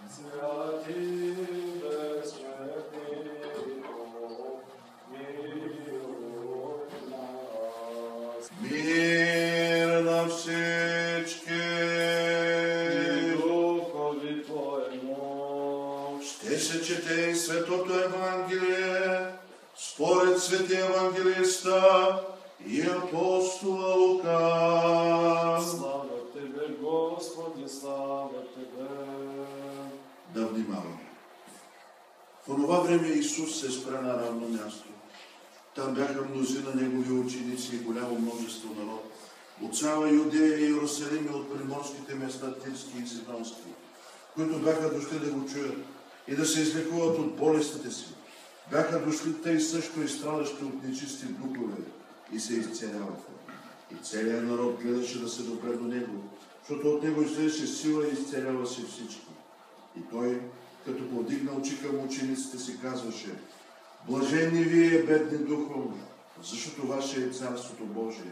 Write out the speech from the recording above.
Святи безсмертни Бог, милуй нас. Мир на всички. И духови Твоему. Ще се чете и Светото Евангелие според Светия Евангелиста и апостола Лука. Слава Тебе, Господи, слава Тебе. Да внимаваме. В онова време Исус се спря на равно място. Там бяха мнозина негови ученици и голямо множество народ. От цяла Юдея и Иерусалим и от приморските места, Тирски и Сидонски, които бяха дошли да го чуят и да се излекуват от болестите си. Бяха дошли тъй също и страдащи от нечисти духове и се изцеляваха. И целият народ гледаше да се допре до него, защото от него излезеше сила и изцелява се всички. И той, като повдигна очи към учениците си, казваше: блажени вие, бедни духом, защото ваше е Царството Божие.